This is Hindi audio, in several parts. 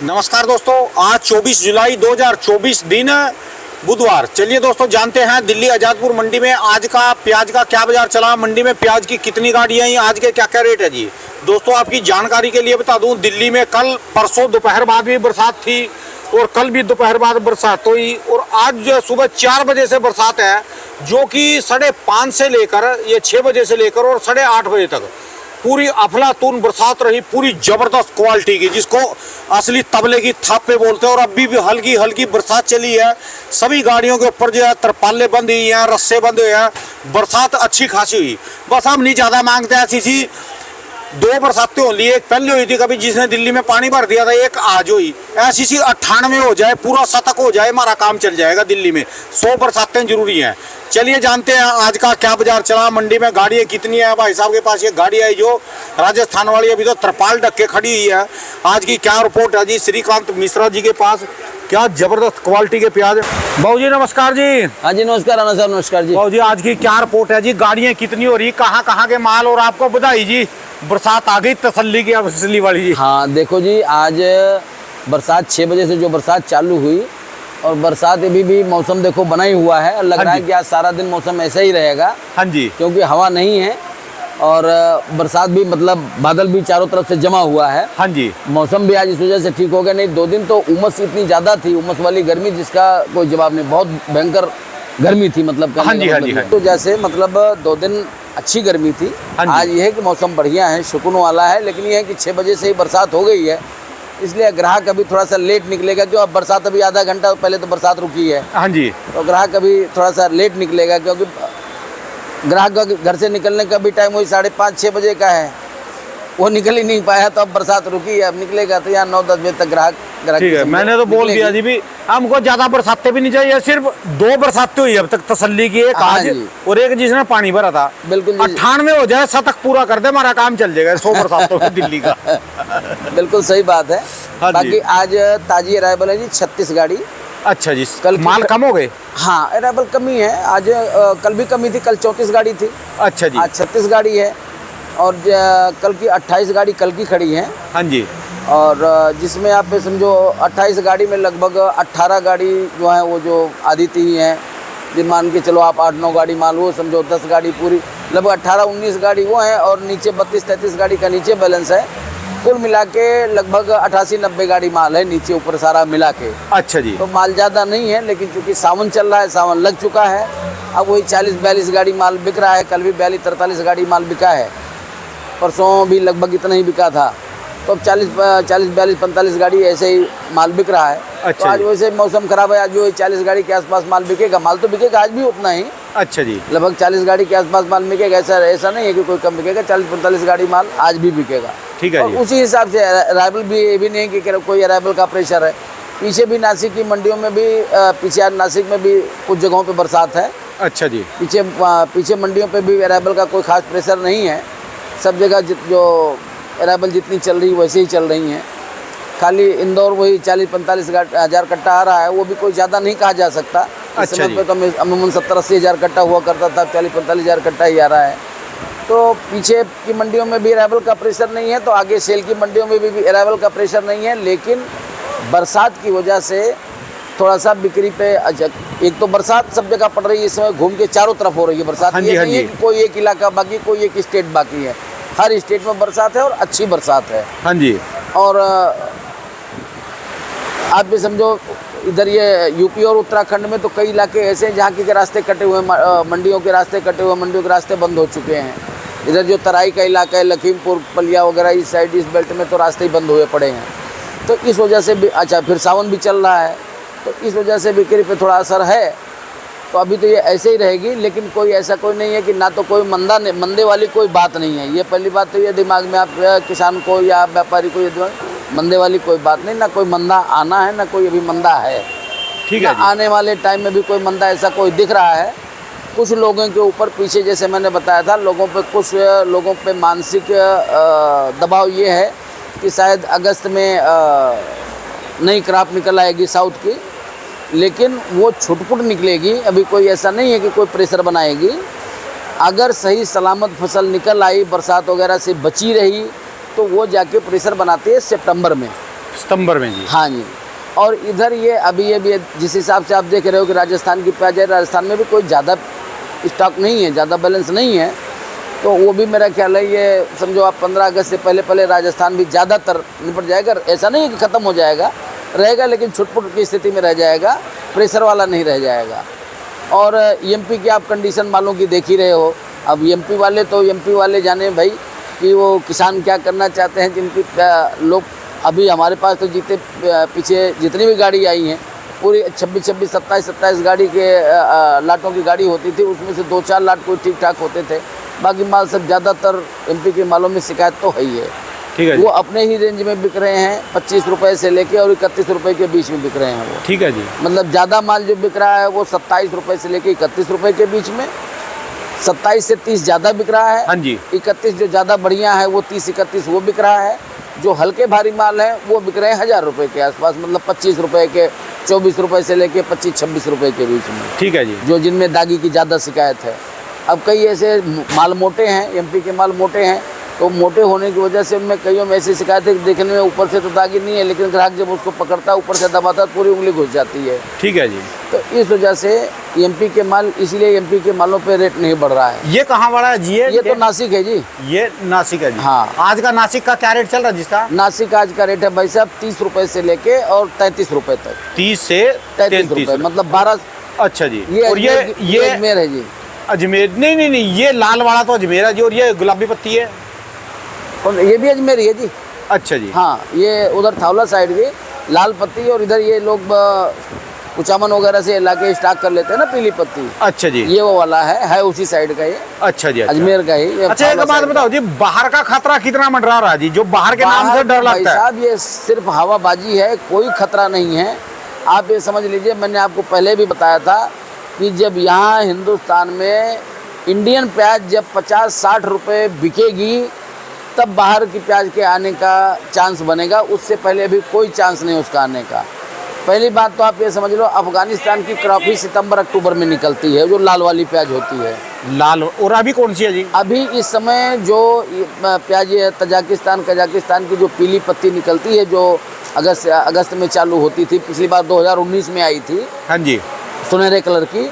नमस्कार दोस्तों, आज 24 जुलाई 2024 दिन बुधवार। चलिए दोस्तों जानते हैं दिल्ली आजादपुर मंडी में आज का प्याज का क्या बाजार चला, मंडी में प्याज की कितनी गाड़ियां आई, आज के क्या क्या रेट है जी। दोस्तों आपकी जानकारी के लिए बता दूं, दिल्ली में कल परसों दोपहर बाद भी बरसात थी और कल भी दोपहर बाद बरसात हुई और आज जो सुबह 4 बजे से बरसात है, जो कि 5:30 से लेकर ये 6 बजे से लेकर और 8:30 बजे तक पूरी अफलातून बरसात रही, पूरी जबरदस्त क्वालिटी की, जिसको असली तबले की थापे बोलते हैं। और अभी भी हल्की हल्की बरसात चली है, सभी गाड़ियों के ऊपर जो है तरपाले बंद हुई हैं, रस्से बंद हुए हैं, बरसात अच्छी खासी हुई। बस हम नहीं ज़्यादा मांगते हैं, ऐसी 2 बरसातें हो ली, एक पहले हुई थी कभी जिसने दिल्ली में पानी भर दिया था, एक आज हुई, ऐसी 98 हो जाए, पूरा शतक हो जाए, हमारा काम चल जाएगा। दिल्ली में 100 बरसातें जरूरी हैं। चलिए जानते हैं आज का क्या बाजार चला, मंडी में गाड़ियाँ कितनी है। भाई साहब के पास ये गाड़ी आई जो राजस्थान वाली, अभी तो तरपाल ढक के खड़ी हुई है। आज की क्या रिपोर्ट है जी श्रीकांत मिश्रा जी के पास। क्या जबरदस्त क्वालिटी के प्याज। बाबू जी नमस्कार जी। हाँ जी नमस्कार राणा साहब, नमस्कार जी। बाबू जी आज की क्या रिपोर्ट है जी, गाड़ियाँ कितनी हो रही, कहाँ के माल, और आपको बधाई जी बरसात आ गई, तसल्ली की असली वाली जी। हाँ देखो जी, आज बरसात 6 बजे से जो बरसात चालू हुई और बरसात अभी भी मौसम देखो बना ही हुआ है। लग रहा है कि आज सारा दिन मौसम ऐसा ही रहेगा। हाँ जी, क्योंकि हवा नहीं है और बरसात भी मतलब बादल भी चारों तरफ से जमा हुआ है। हाँ जी, मौसम भी आज इस वजह से ठीक हो गया, नहीं 2 दिन तो उमस इतनी ज़्यादा थी, उमस वाली गर्मी जिसका कोई जवाब नहीं, बहुत भयंकर गर्मी थी मतलब। हाँ जी, हाँ जी, हाँ जी। तो जैसे मतलब 2 दिन अच्छी गर्मी थी, आज ये है कि मौसम बढ़िया है, सुकून वाला है। लेकिन ये है कि 6 बजे से ही बरसात हो गई है, इसलिए ग्राहक अभी थोड़ा सा लेट निकलेगा। क्यों, अब बरसात अभी आधा घंटा पहले तो बरसात रुकी है। हाँ जी, तो ग्राहक अभी थोड़ा सा लेट निकलेगा, क्योंकि ग्राहक का घर से निकलने का भी टाइम वही 5:30-6 बजे का है, वो निकल ही नहीं पाया। तो अब बरसात रुकी है, अब निकलेगा तो यहाँ 9-10 बजे तक ग्राहक ठीक है। मैंने तो बोल दिया जी भी, हमको ज्यादा बरसातें भी नहीं चाहिए, सिर्फ 2 बरसातें हुई अब तक तसल्ली की, एक आज और एक जिसने पानी भरा था। बिल्कुल 98 हो जाए, शतक पूरा कर दे, हमारा काम चल जाएगा 100 बरसातों में दिल्ली का। बिल्कुल सही बात है। हाँ बाकी आज ताजी अराइवल है जी 36 गाड़ी। अच्छा जी, कल माल कम हो गए। हाँ अराइवल कमी है आज, कल भी कमी थी, कल 34 गाड़ी थी। अच्छा जी, आज 36 गाड़ी है और कल की 28 गाड़ी कल की खड़ी है। हाँ जी, और जिसमें आप समझो 28 गाड़ी में लगभग 18 गाड़ी जो है वो जो आदित्य ही हैं, जिन मान के चलो आप 8-9 गाड़ी मान लो, समझो 10 गाड़ी पूरी, लगभग 18-19 गाड़ी वो हैं और नीचे 32-33 गाड़ी का नीचे बैलेंस है। कुल मिला के लगभग 88-90 गाड़ी माल है नीचे ऊपर सारा मिला के। अच्छा जी, तो माल ज़्यादा नहीं है, लेकिन चूँकि सावन चल रहा है, सावन लग चुका है, अब वही 40-42 गाड़ी माल बिक रहा है। कल भी 42-43 गाड़ी माल बिका है, परसों भी लगभग इतना ही बिका था। तो अब 40-42-45 गाड़ी ऐसे ही माल बिक रहा है। अच्छा तो आज वैसे मौसम खराब है, आज जो 40 गाड़ी के आसपास माल बिकेगा, माल तो बिकेगा आज भी उतना ही। अच्छा जी, लगभग 40 गाड़ी के आसपास माल बिकेगा, ऐसा नहीं है कि कोई कम बिकेगा, 40-45 गाड़ी माल आज भी बिकेगा। ठीक है और जी। उसी हिसाब से अराइवल भी, ये भी नहीं कि कोई अराइवल का प्रेशर है। पीछे भी नासिक की मंडियों में भी, पीछे आज नासिक में भी कुछ जगहों पर बरसात है। अच्छा जी, पीछे मंडियों पे भी अराइवल का कोई खास प्रेशर नहीं है। सब जगह जो अराइवल जितनी चल रही वैसे ही चल रही हैं। खाली इंदौर वही 40-45 हज़ार कट्टा आ रहा है, वो भी कोई ज़्यादा नहीं कहा जा सकता। इस अच्छा समय पे तो अमूमन 70-80 हज़ार कट्टा हुआ करता था, 40-45 हज़ार कट्टा ही आ रहा है। तो पीछे की मंडियों में भी अराइवल का प्रेशर नहीं है, तो आगे सेल की मंडियों में भी अराइवल का प्रेशर नहीं है। लेकिन बरसात की वजह से थोड़ा सा बिक्री पे, एक तो बरसात सब जगह पड़ रही है इस समय, घूम के चारों तरफ हो रही है बरसात। ये नहीं है कि कोई एक इलाका बाकी, कोई एक स्टेट बाकी है, हर स्टेट में बरसात है और अच्छी बरसात है। हाँ जी, और आप भी समझो इधर ये यूपी और उत्तराखंड में तो कई इलाके ऐसे हैं जहाँ के रास्ते कटे हुए, मंडियों के रास्ते कटे हुए, मंडियों के रास्ते बंद हो चुके हैं। इधर जो तराई का इलाका है, लखीमपुर पलिया वगैरह, इस साइड इस बेल्ट में तो रास्ते ही बंद हुए पड़े हैं। तो इस वजह से भी, अच्छा फिर सावन भी चल रहा है, तो इस वजह से बिक्री पे थोड़ा असर है। तो अभी तो ये ऐसे ही रहेगी, लेकिन कोई ऐसा कोई नहीं है कि ना तो कोई मंदे वाली कोई बात नहीं है। ये पहली बात तो ये दिमाग में आप किसान को या व्यापारी को ये दिमाग, मंदे वाली कोई बात नहीं, ना कोई मंदा आना है, ना कोई अभी मंदा है। ठीक है। आने वाले टाइम में भी कोई मंदा ऐसा कोई दिख रहा है। कुछ लोगों के ऊपर पीछे जैसे मैंने बताया था, कुछ लोगों पे मानसिक दबाव ये है कि शायद अगस्त में नई क्रॉप निकल आएगी साउथ की, लेकिन वो छुटपुट निकलेगी। अभी कोई ऐसा नहीं है कि कोई प्रेशर बनाएगी। अगर सही सलामत फसल निकल आई, बरसात वगैरह से बची रही, तो वो जाके प्रेशर बनाती है सितंबर में। सितंबर में जी। हाँ जी। और इधर ये अभी भी जिस हिसाब से आप देख रहे हो कि राजस्थान की प्याज है, राजस्थान में भी कोई ज़्यादा स्टॉक नहीं है, ज़्यादा बैलेंस नहीं है, तो वो भी मेरा ख्याल है ये समझो आप 15 अगस्त से पहले राजस्थान भी ज़्यादातर निपट जाएगा। ऐसा नहीं है कि ख़त्म हो जाएगा, रहेगा, लेकिन छुटपुट की स्थिति में रह जाएगा, प्रेशर वाला नहीं रह जाएगा। और एमपी की आप कंडीशन मालूम की देख ही रहे हो। अब एमपी वाले जाने भाई कि वो किसान क्या करना चाहते हैं। जिनकी लोग अभी हमारे पास तो जीते पीछे जितनी भी गाड़ी आई हैं पूरी 26, 27 गाड़ी के लाटों की गाड़ी होती थी, उसमें से 2-4 लाट कोई ठीक ठाक होते थे, बाकी माल सब ज़्यादातर एमपी के मालों में शिकायत तो है ही है। ठीक है जी। वो अपने ही रेंज में बिक रहे हैं, 25 रुपये से लेके और 31 रुपये के बीच में बिक रहे हैं वो। ठीक है जी। मतलब ज़्यादा माल जो बिक रहा है वो 27 रुपये से लेके 31 रुपये के बीच में, 27 से 30 ज़्यादा बिक रहा है। हाँ जी। 31 जो ज़्यादा बढ़िया है वो 30-31 वो बिक रहा है। जो हल्के भारी माल है वो बिक रहे हैं 1000 रुपये के आसपास, मतलब 25 रुपये के, 24 रुपये से लेके 25-26 रुपये के बीच में। ठीक है जी। जो जिनमें दागी की ज़्यादा शिकायत है। अब कई ऐसे माल मोटे हैं, एमपी के माल मोटे हैं, तो मोटे होने की वजह से उनमें कईयों में ऐसी शिकायत है देखने में ऊपर से तो दागी नहीं है, लेकिन ग्राहक जब उसको पकड़ता है ऊपर से दबाता है पूरी उंगली घुस जाती है। ठीक है जी। तो इस वजह से एमपी के माल, इसीलिए एमपी के मालों पे रेट नहीं बढ़ रहा है। ये कहाँ वाला है जी? ये तो नासिक है जी। ये नासिक है जी। हाँ। आज का नासिक का क्या रेट चल रहा है जिसका? नासिक आज का रेट है भाई साहब 30 रुपये से लेके और 33 रुपये तक। 30 से 33 रुपये, मतलब 12। अच्छा जी। और ये अजमेर है जी। अजमेर? नहीं, ये लाल वाला तो अजमेर है जी, और ये गुलाबी पत्ती है, और ये भी अजमेर ही है जी। अच्छा जी। हाँ, ये उधर थावला साइड की लाल पत्ती, और इधर ये लोग कुचामन वगैरह से लाके स्टॉक कर लेते हैं ना पीली पत्ती। अच्छा जी। ये वो वाला है उसी साइड का ये। अच्छा जी। अजमेर का ही। अच्छा एक बात बताओ जी, बाहर का खतरा कितना मंडरा रहा है जी, जो बाहर के नाम से डर लगता है? साहब ये सिर्फ हवाबाजी है, कोई खतरा नहीं है। आप ये समझ लीजिए, मैंने आपको पहले भी बताया था कि जब यहाँ हिंदुस्तान में इंडियन प्याज जब 50-60 रुपये बिकेगी तब बाहर की प्याज के आने का चांस बनेगा। उससे पहले भी कोई चांस नहीं उसका आने का। पहली बात तो आप ये समझ लो, अफगानिस्तान की क्रॉप ही सितंबर-अक्टूबर में निकलती है, जो लाल वाली प्याज होती है। लाल। और अभी कौन सी है जी? अभी इस समय जो प्याज कजाकिस्तान की जो पीली पत्ती निकलती है, जो अगस्त में चालू होती थी, पिछली बार 2019 में आई थी। हाँ जी। सुनहरे कलर की,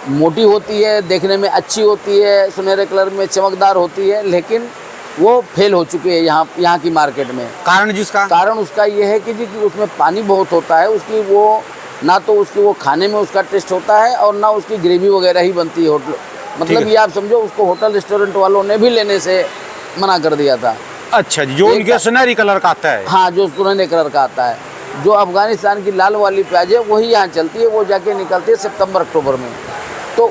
मोटी होती है, देखने में अच्छी होती है, सुनहरे कलर में चमकदार होती है, लेकिन वो फेल हो चुके हैं यहाँ की मार्केट में। कारण उसका ये है कि जी कि उसमें पानी बहुत होता है, उसकी वो ना तो उसकी वो खाने में उसका टेस्ट होता है और ना उसकी ग्रेवी वगैरह ही बनती है होटल। मतलब ये आप समझो उसको होटल रेस्टोरेंट वालों ने भी लेने से मना कर दिया था। अच्छा जी। जो उनके सुनहरी कलर का आता है? हाँ, जो सुनहरे कलर का आता है। जो अफगानिस्तान की लाल वाली प्याज है वही यहाँ चलती है, वो जाके निकलती है सितंबर-अक्टूबर में। तो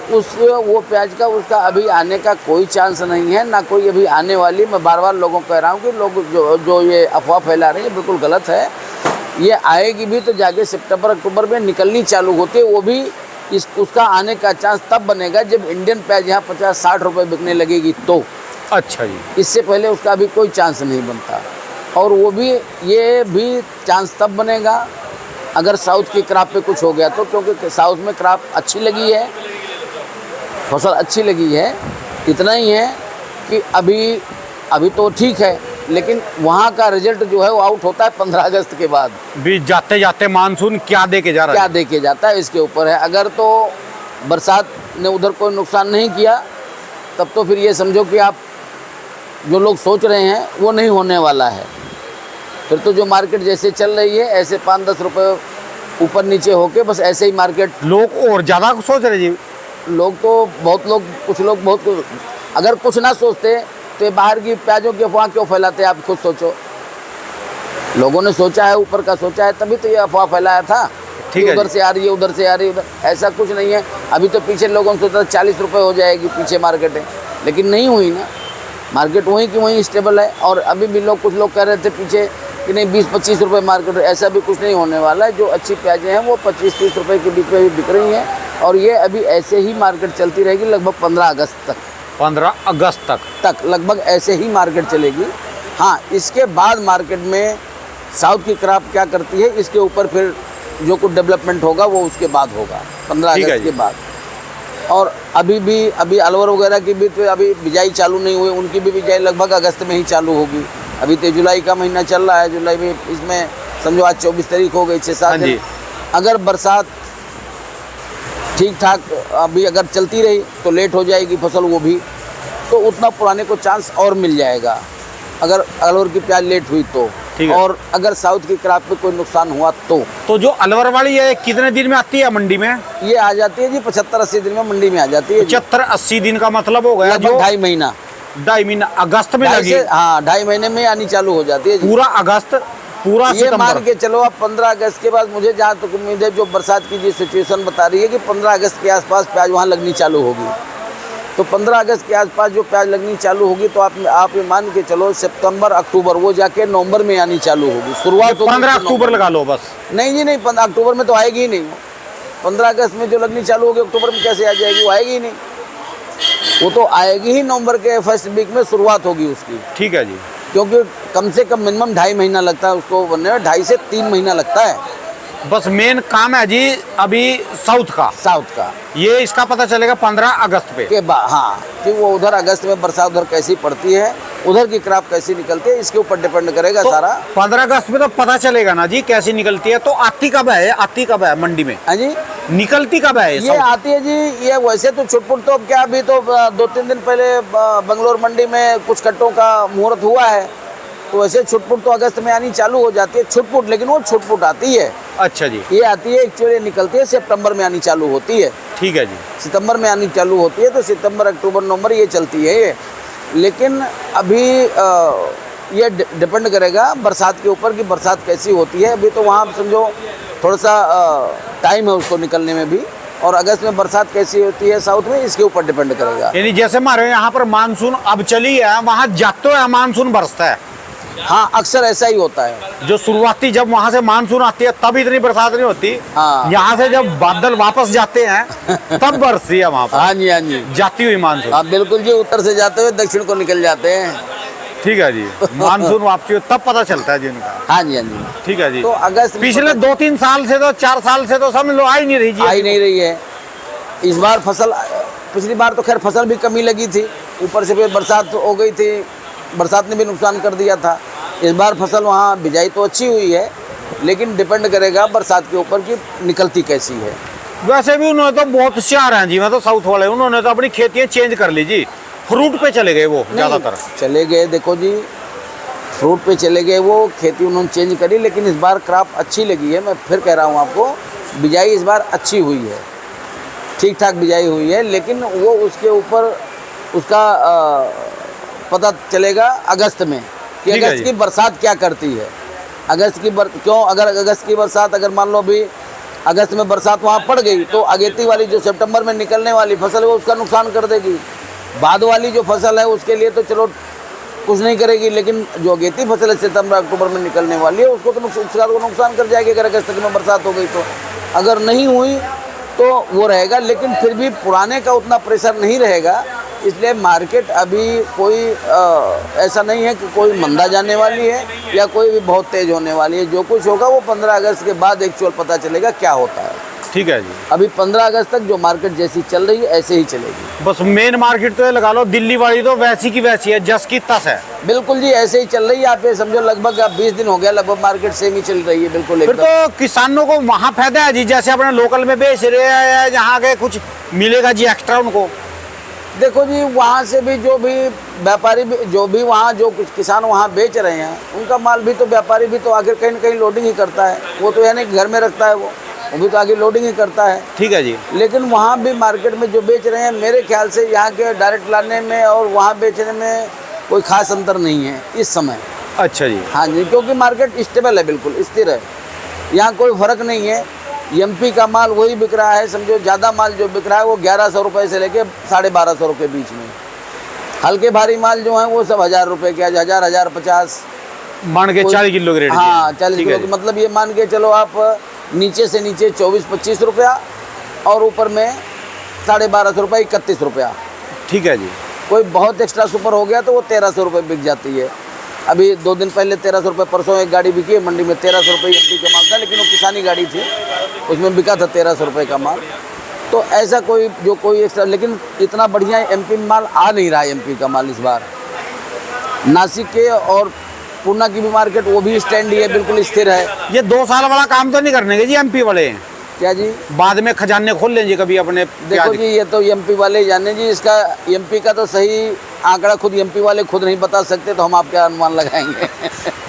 वो प्याज का उसका अभी आने का कोई चांस नहीं है, ना कोई अभी आने वाली। मैं बार लोगों को कह रहा हूँ कि लोग जो ये अफवाह फैला रहे हैं बिल्कुल गलत है। ये आएगी भी तो जाके सितंबर-अक्टूबर में निकलनी चालू होती है। वो भी उसका आने का चांस तब बनेगा जब इंडियन प्याज यहाँ 50-60 रुपये बिकने लगेगी तो। अच्छा जी। इससे पहले उसका अभी कोई चांस नहीं बनता। और वो भी ये भी चांस तब बनेगा अगर साउथ की क्रॉप पे कुछ हो गया तो, क्योंकि साउथ में क्रॉप अच्छी लगी है, फसल अच्छी लगी है। इतना ही है कि अभी तो ठीक है, लेकिन वहाँ का रिजल्ट जो है वो आउट होता है 15 अगस्त के बाद। भी जाते जाते मानसून क्या दे के जा रहा है, क्या दे के जाता है इसके ऊपर है। अगर तो बरसात ने उधर कोई नुकसान नहीं किया तब तो फिर ये समझो कि आप जो लोग सोच रहे हैं वो नहीं होने वाला है। फिर तो जो मार्केट जैसे चल रही है ऐसे 5-10 रुपये ऊपर नीचे होके बस ऐसे ही मार्केट। लोग और ज़्यादा सोच रहे जी। लोग तो कुछ लोग अगर कुछ ना सोचते तो ये बाहर की प्याजों की अफवाह क्यों फैलाते, आप खुद सोचो। लोगों ने सोचा है, ऊपर का सोचा है, तभी तो ये अफवाह फैलाया था। ठीक है, उधर से आ रही है, उधर से आ रही है, उधर। ऐसा कुछ नहीं है। अभी तो पीछे लोगों ने सोचा 40 रुपये हो जाएगी पीछे मार्केट है, लेकिन नहीं हुई ना। मार्केट वहीं की वहीं स्टेबल है। और अभी भी कुछ लोग कह रहे थे पीछे कि नहीं 20-25 रुपये मार्केट, ऐसा भी कुछ नहीं होने वाला है। जो अच्छी प्याजें हैं वो 25-30 रुपये के बीच में भी बिक रही हैं, और ये अभी ऐसे ही मार्केट चलती रहेगी लगभग 15 अगस्त तक। 15 अगस्त तक लगभग ऐसे ही मार्केट चलेगी। हाँ, इसके बाद मार्केट में साउथ की क्रॉप क्या करती है इसके ऊपर फिर जो कुछ डेवलपमेंट होगा वो उसके बाद होगा, 15 अगस्त के बाद। और अभी अलवर वगैरह की भी तो अभी बिजाई चालू नहीं हुई, उनकी भी बिजाई लगभग अगस्त में ही चालू होगी। अभी तो जुलाई का महीना चल रहा है, जुलाई में इसमें समझो आज 24 तारीख हो गई, 6-7 हाँ जी। दिन, अगर बरसात ठीक ठाक अभी अगर चलती रही तो लेट हो जाएगी फसल, वो भी तो उतना पुराने को चांस और मिल जाएगा अगर अलवर की प्याज लेट हुई तो। ठीक है। और अगर साउथ की क्रॉप पे कोई नुकसान हुआ तो जो अलवर वाली है कितने दिन में आती है मंडी में? ये आ जाती है जी 75-80 दिन में मंडी में आ जाती है। 75-80 दिन का मतलब हो गया जो 2.5 महीना, 2.5 महीना अगस्त में 2.5 लगी। से हाँ 2.5 महीने में आनी चालू हो जाती है जी। पूरा अगस्त, पूरा ये सितंबर। मान के चलो आप 15 अगस्त के बाद, मुझे जहाँ तक उम्मीद है जो बरसात की जो सिचुएशन बता रही है कि 15 अगस्त के आसपास प्याज वहाँ लगनी चालू होगी। तो 15 अगस्त के आसपास जो प्याज लगनी चालू होगी तो आप ये मान के चलो सितंबर अक्टूबर वो जाके नवंबर में आनी चालू होगी, शुरुआत होगी 15 अक्टूबर लगा लो बस। नहीं जी नहीं, 15 अक्टूबर में तो आएगी ही नहीं। 15 अगस्त में जो लगनी चालू होगी अक्टूबर में कैसे आ जाएगी? वो आएगी ही नहीं, वो तो आएगी ही नवंबर के फर्स्ट वीक में शुरुआत होगी उसकी। ठीक है जी। क्योंकि कम से कम मिनिमम 2.5 महीना लगता है उसको बनने में, 2.5 से 3 महीना लगता है। बस मेन काम है जी अभी साउथ का ये इसका पता चलेगा 15 अगस्त पे के बाद, हाँ कि वो उधर अगस्त में बरसात उधर कैसी पड़ती है, उधर की क्रॉप कैसी निकलती है, इसके ऊपर डिपेंड करेगा तो सारा। 15 अगस्त में तो पता चलेगा ना जी कैसी निकलती है। तो आती कब है मंडी में? हाँ जी, निकलती कब है ये साउथ? आती है जी। ये वैसे तो छुटपुट तो अब क्या, अभी तो 2-3 दिन पहले बंगलोर मंडी में कुछ कट्टों का मुहूर्त हुआ है, तो वैसे छुटपुट तो अगस्त में आनी चालू हो जाती है छुटपुट, लेकिन वो छुटपुट आती है। अच्छा जी। ये आती है एक्चुअली निकलती है सितंबर में आनी चालू होती है। ठीक है जी। सितंबर में आनी चालू होती है, तो सितंबर अक्टूबर नवंबर ये चलती है ये। लेकिन अभी ये डिपेंड करेगा बरसात के ऊपर कि बरसात कैसी होती है। अभी तो वहाँ समझो थोड़ा सा टाइम है उसको निकलने में भी, और अगस्त में बरसात कैसी होती है साउथ में, इसके ऊपर डिपेंड करेगा। यानी जैसे हमारे यहाँ पर मानसून अब चली है, वहाँ जाते है मानसून बरसता है। हाँ अक्सर ऐसा ही होता है। जो शुरुआती जब वहाँ से मानसून आती है तब इतनी बरसात नहीं होती। हाँ। यहाँ से जब बादल वापस जाते हैं तब बरसती है वहाँ पर। हाँ जी, हाँ जी, जाती हुई मानसून। आप बिल्कुल जी, उत्तर से जाते हुए दक्षिण को निकल जाते हैं। ठीक है जी। मानसून वापसी हो तब पता चलता है जी इनका। हाँ जी, हाँ जी। ठीक है जी। तो अगस्त में पिछले 2-3 साल से तो 4 साल से तो समझ लो आ ही नहीं रही जी। आ ही नहीं रही है। इस बार फसल, पिछली बार तो खैर फसल भी कमी लगी थी, ऊपर से फिर बरसात हो गई थी, बरसात ने भी नुकसान कर दिया था। इस बार फसल वहाँ बिजाई तो अच्छी हुई है, लेकिन डिपेंड करेगा बरसात के ऊपर कि निकलती कैसी है। वैसे भी उन्होंने तो बहुत होशियार हैं जी, मैं तो साउथ वाले, उन्होंने तो अपनी खेतियाँ चेंज कर ली जी। फ्रूट पे चले गए वो ज़्यादातर। चले गए, देखो जी फ्रूट पे चले गए वो, खेती उन्होंने चेंज करी, लेकिन इस बार क्रॉप अच्छी लगी है। मैं फिर कह रहा हूँ आपको, बिजाई इस बार अच्छी हुई है, ठीक ठाक बिजाई हुई है, लेकिन वो उसके ऊपर उसका पता चलेगा अगस्त में कि अगस्त की बरसात क्या करती है। अगस्त की क्यों, अगर अगस्त की बरसात, अगर मान लो अभी अगस्त में बरसात वहाँ पड़ गई तो अगेती वाली जो सितंबर में निकलने वाली फसल है वो उसका नुकसान कर देगी। बाद वाली जो फसल है उसके लिए तो चलो कुछ नहीं करेगी, लेकिन जो अगेती फसल है सितंबर अक्टूबर में निकलने वाली है उसको तो नुकसान कर जाएगी अगर अगस्त में बरसात हो गई तो। अगर नहीं हुई तो वो रहेगा, लेकिन फिर भी पुराने का उतना प्रेशर नहीं रहेगा। इसलिए मार्केट अभी कोई ऐसा नहीं है कि कोई मंदा जाने वाली है या कोई भी बहुत तेज़ होने वाली है। जो कुछ होगा वो 15 अगस्त के बाद एक्चुअल पता चलेगा क्या होता है। ठीक है जी। अभी 15 अगस्त तक जो मार्केट जैसी चल रही है ऐसे ही चलेगी। बस मेन मार्केट तो ये लगा लो, दिल्ली वाली तो वैसी की वैसी है, जस की तस है। बिल्कुल जी, ऐसे ही चल रही है। आप ये समझो लगभग 20 दिन हो गया लगभग मार्केट सेम ही चल रही है, बिल्कुल। फिर तो किसानों को वहाँ फायदा है जी, जैसे अपने लोकल में बेच रहे हैं, यहाँ के कुछ मिलेगा जी एक्स्ट्रा उनको। देखो जी, वहाँ से भी जो भी व्यापारी जो भी वहाँ जो कुछ किसान वहाँ बेच रहे हैं उनका माल भी तो व्यापारी भी तो आखिर कहीं न कहीं लोडिंग ही करता है। वो तो यानी घर में रखता है, वो भी तो आगे लोडिंग ही करता है। ठीक है जी। लेकिन वहाँ भी मार्केट में जो बेच रहे हैं, मेरे ख्याल से यहाँ के डायरेक्ट लाने में और वहाँ बेचने में कोई खास अंतर नहीं है इस समय। अच्छा जी। हाँ जी, क्योंकि मार्केट स्टेबल है, बिल्कुल स्थिर है, यहाँ कोई फ़र्क नहीं है। एमपी का माल वही बिक रहा है, समझो ज़्यादा माल जो बिक रहा है वो 1100 रुपये से लेके 1250 के बीच में। हल्के भारी माल जो है वो सब 1000 रुपये के, 1000, 1050 मान के 40 किलो के रेट। हाँ 40 किलो की, मतलब ये मान के चलो आप नीचे से नीचे 24-25 रुपया और ऊपर में 1250 रुपये, 31 रुपया। ठीक है जी। कोई बहुत एक्स्ट्रा सुपर हो गया तो वो 1300 रुपये बिक जाती है। अभी 2 दिन पहले 1300 रुपये, परसों एक गाड़ी बिकी है मंडी में, 1300 रुपये एमपी का माल था, लेकिन वो किसानी गाड़ी थी, उसमें बिका था 1300 रुपये का माल। तो ऐसा कोई जो कोई एक्स्ट्रा, लेकिन इतना बढ़िया एमपी में माल आ नहीं रहा है। एमपी का माल इस बार नासिक के और पूर्णा की भी मार्केट वो भी स्टैंड ही है, बिल्कुल स्थिर है। ये 2 साल वाला काम तो नहीं करने के जी एमपी वाले? क्या जी? बाद में खजाने खोल लें जी कभी अपने देखो प्याज जी, ये तो एमपी वाले ही जाने जी। इसका एमपी का तो सही आंकड़ा खुद एमपी वाले खुद नहीं बता सकते, तो हम आप क्या अनुमान लगाएंगे।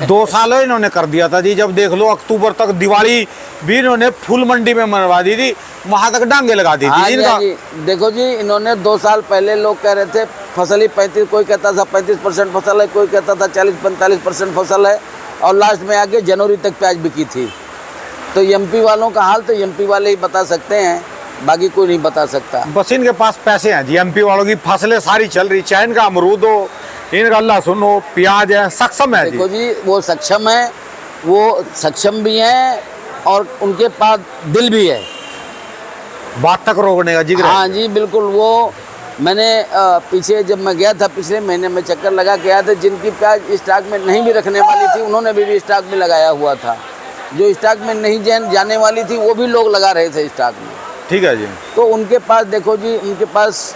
2 साल इन्होंने कर दिया था जी। जब देख लो अक्टूबर तक दिवाली भी इन्होंने फुल मंडी में मनवा दी थी, वहां तक डांगे लगा दी हाँ थी जी, इनका। हाँ जी। देखो जी, इन्होंने 2 साल पहले लोग कह रहे थे फसल ही 35, कोई कहता था 35% फसल है, कोई कहता था 40-45% फसल है, और लास्ट में आके जनवरी तक प्याज बिकी थी। तो एमपी वालों का हाल तो एमपी वाले ही बता सकते हैं, बाकी कोई नहीं बता सकता। बस इनके पास पैसे हैं जी। एमपी वालों की फसलें सारी चल रही, चाहे इनका अमरूद हो, इनका लहसुन हो, प्याज है, सक्षम है देखो जी। जी, वो सक्षम भी हैं और उनके पास दिल भी है। बात तक रोकने का जिक्र हाँ है। जी, बिल्कुल। वो मैंने पीछे जब मैं गया था पिछले महीने में चक्कर लगा के आया था, जिनकी प्याज स्टॉक में नहीं भी रखने वाली थी उन्होंने भी स्टॉक में लगाया हुआ था। जो स्टॉक में नहीं जाने वाली थी वो भी लोग लगा रहे थे स्टॉक में। ठीक है जी। तो उनके पास देखो जी, उनके पास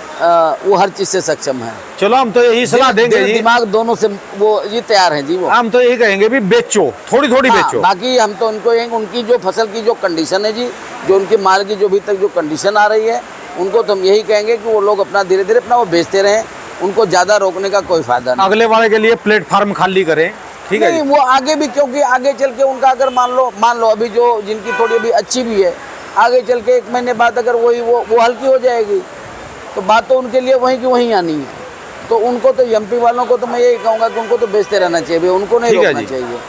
वो हर चीज़ से सक्षम है। चलो हम तो यही सलाह देंगे दिल जी। दिमाग दोनों से वो जी तैयार हैं जी। वो हम तो यही कहेंगे भी बेचो, थोड़ी थोड़ी हाँ, बेचो। बाकी हम तो उनको उनकी जो फसल की जो कंडीशन है जी, जो उनके माल की जो अभी तक जो कंडीशन आ रही है, उनको तो हम यही कहेंगे कि वो लोग अपना धीरे धीरे अपना वो बेचते रहें। उनको ज़्यादा रोकने का कोई फायदा नहीं। अगले वाले के लिए प्लेटफार्म खाली करें। ठीक है नहीं, जी। वो आगे भी, क्योंकि आगे चल के उनका अगर मान लो अभी जो जिनकी थोड़ी अभी अच्छी भी है, आगे चल के 1 महीने बाद अगर वो हल्की हो जाएगी, तो बात तो उनके लिए वहीं की वहीं आनी है। तो उनको तो एमपी वालों को तो मैं यही कहूँगा कि उनको तो बेचते रहना चाहिए, उनको नहीं रोकना चाहिए।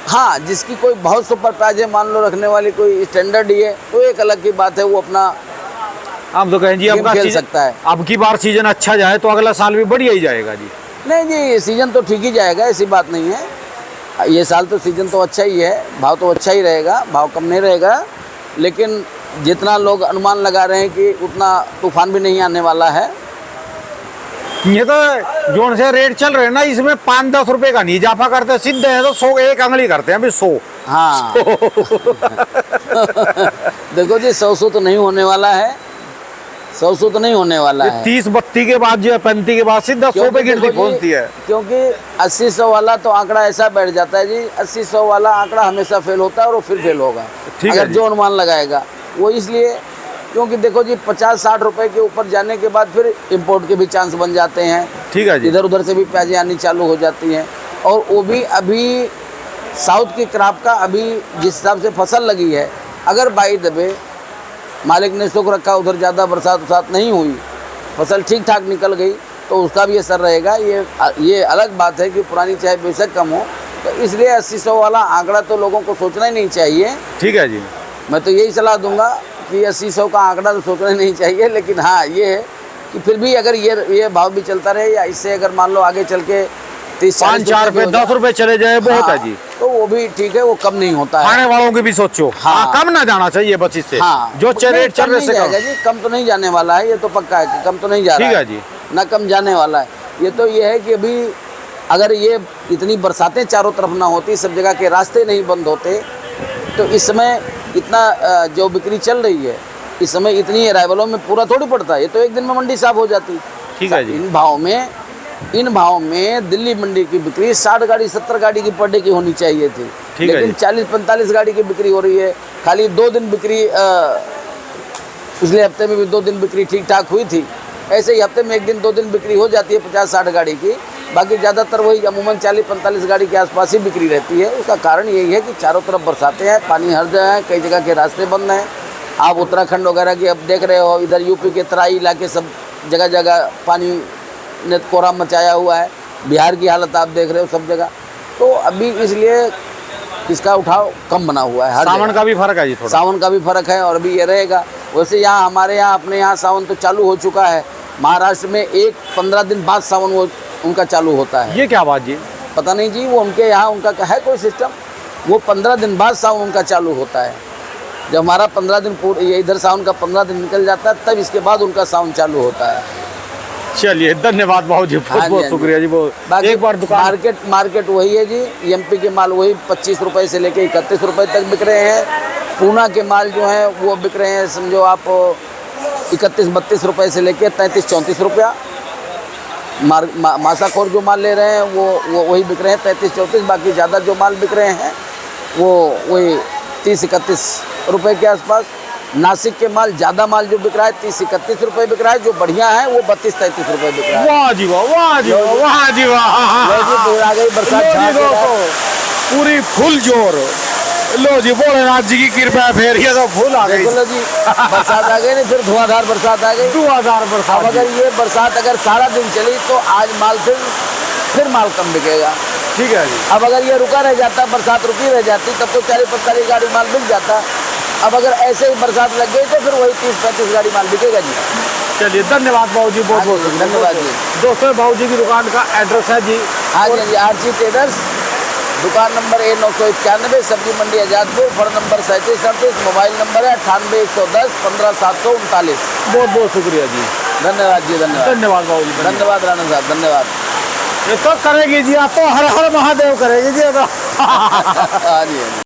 हाँ, जिसकी कोई बहुत सुपर प्याज है, मान लो रखने वाली कोई स्टैंडर्ड ही है, तो एक अलग की बात है, वो अपना हम तो कहें जी गेम खेल सकता है। अब की बार सीजन अच्छा जाए तो अगला साल भी बढ़िया ही जाएगा जी। नहीं जी, सीजन तो ठीक ही जाएगा, ऐसी बात नहीं है। ये साल तो सीजन तो अच्छा ही है, भाव तो अच्छा ही रहेगा, भाव कम नहीं रहेगा। लेकिन जितना लोग अनुमान लगा रहे हैं कि उतना तूफान भी नहीं आने वाला है। ये तो जोन से रेट चल रहे हैं ना, इसमें 5-10 रुपए का नहीं इजाफा करते, सीधे है तो 100 एक अंगली करते हैं अभी 100। हाँ। देखो जी, 100 तो नहीं होने वाला है, 100 तो नहीं होने वाला है। 30-32 के बाद जो है 35 के बाद सीधा 100 पे गिनती पहुंचती है। क्योंकि 80-100 वाला तो आंकड़ा ऐसा बैठ जाता है जी, 80-100 वाला आंकड़ा हमेशा फेल होता है और वो फिर फेल होगा अगर जो अनुमान लगाएगा वो। इसलिए क्योंकि देखो जी, 50-60 रुपए के ऊपर जाने के बाद फिर इंपोर्ट के भी चांस बन जाते हैं। ठीक है जी। इधर उधर से भी प्याजें आनी चालू हो जाती हैं, और वो भी अभी साउथ की क्रॉप का अभी जिस हिसाब से फसल लगी है, अगर बाई दबे मालिक ने सुख रखा, उधर ज़्यादा बरसात नहीं हुई, फसल ठीक ठाक निकल गई, तो उसका भी असर रहेगा। ये अलग बात है कि पुरानी चाहे बेशक कम हो, तो इसलिए 80-100 वाला आंकड़ा तो लोगों को सोचना ही नहीं चाहिए। ठीक है जी। मैं तो यही सलाह दूंगा कि 80-100 का आंकड़ा तो सोचना नहीं चाहिए। लेकिन हाँ, ये है कि फिर भी अगर ये भाव भी चलता रहे, या इससे अगर मान लो आगे चल के 5-4 रुपए 10 रुपए चले जाए बहुत है जी, तो वो भी ठीक है, वो कम नहीं होता है। खाने वालों की भी सोचो। हाँ। कम ना जाना चाहिए बस इससे। हाँ, जो रेट चल रहे से जाएगा जी, कम तो नहीं जाने वाला है, ये तो पक्का है कि कम तो नहीं जा रहा है। ठीक है जी। ना कम जाने वाला है। ये तो ये है कि अभी अगर ये इतनी बरसातें चारों तरफ ना होती, सब जगह के रास्ते नहीं बंद होते, तो इस समय इतना जो बिक्री चल रही है, इस समय इतनी अराइवलों में पूरा थोड़ी पड़ता है। ये तो एक दिन में मंडी साफ हो जाती। ठीक है जी। इन भाव में दिल्ली मंडी की बिक्री 60 गाड़ी 70 गाड़ी की पर डे की होनी चाहिए थी, लेकिन 40-45 गाड़ी की बिक्री हो रही है। खाली 2 दिन बिक्री, पिछले हफ्ते में भी 2 दिन बिक्री ठीक ठाक हुई थी। ऐसे ही हफ्ते में 1 दिन 2 दिन बिक्री हो जाती है 50-60 गाड़ी की, बाकी ज़्यादातर वही अमूमन 40-45 गाड़ी के आसपास ही बिक्री रहती है। उसका कारण यही है कि चारों तरफ बरसातें हैं, पानी हर जगह है, कई जगह के रास्ते बंद हैं। आप उत्तराखंड वगैरह की अब देख रहे हो, इधर यूपी के तराई इलाके सब जगह जगह पानी ने कोहरा मचाया हुआ है। बिहार की हालत आप देख रहे हो सब जगह। तो अभी इसलिए इसका उठाव कम बना हुआ है। सावन का भी फर्क है जी, थोड़ा सावन का भी फर्क है, और अभी ये रहेगा। वैसे यहाँ हमारे यहाँ अपने यहाँ सावन तो चालू हो चुका है। महाराष्ट्र में 15 दिन बाद सावन वो उनका चालू होता है। ये क्या बात जी? पता नहीं जी, वो उनके यहाँ उनका है कोई सिस्टम, वो 15 दिन बाद सावन उनका चालू होता है। जब हमारा 15 दिन ये इधर सावन का 15 दिन निकल जाता है, तब इसके बाद उनका सावन चालू होता है। चलिए, धन्यवाद बाबू जी, बहुत बहुत शुक्रिया जी। एक बार दुकान मार्केट वही है जी, एमपी के माल वही 25 रुपये से लेके 31 रुपये तक बिक रहे हैं। पूना के माल जो हैं वो बिक रहे हैं, समझो आप 31-32 रुपये से लेके 33-34 रुपया। मासाखोर जो माल ले रहे हैं वो वही बिक रहे हैं 33-34, बाकी ज़्यादा जो माल बिक रहे हैं वो वही 30-31 रुपए के आसपास। नासिक के माल ज़्यादा माल जो बिक रहा है 30-31 रुपए बिक रहा है, जो बढ़िया है वो 32-33 रुपए बिक रहा है। वाह जी वाह, वाह जी वाह, वाह जी वाह। लो जी, फिर आ गई बरसात लो जी झाँक के रात। दोस्तों, पूरी फुल जोर। लो जी, भोलेनाथ जी की कृपा है, फिर ये तो फुल आ गई। देखो लो जी, बरसात आ गई नहीं, फिर धुआंधार बरसात आ गई। 2000 अब बरसात अगर ये बरसात अगर सारा दिन चली तो आज माल फिर माल कम बिकेगा। ठीक है जी। अब अगर ये रुका रह जाता, बरसात रुकी रह जाती, तब तो 40-45 गाड़ी माल बिक जाता। अब अगर ऐसे ही बरसात लग गई तो फिर वही 30-35 गाड़ी माल बिकेगा जी। चलिए, धन्यवाद भाऊ जी, बहुत बहुत धन्यवाद जी। दोस्तों, भाऊ जी की दुकान का एड्रेस है जी। हाँ जी, आरसी ट्रेडर्स, दुकान number A991, Sabzi Mandi Azadpur, phone number 3738, mobile number है 98-110-15-739। बहुत बहुत शुक्रिया जी। धन्यवाद जी, धन्यवाद। धन्यवाद भाऊ जी, धन्यवाद राणा साहब, धन्यवाद। ये तो करेगी जी, आप तो हर हर महादेव करेगी जी। ये तो हाँ जी।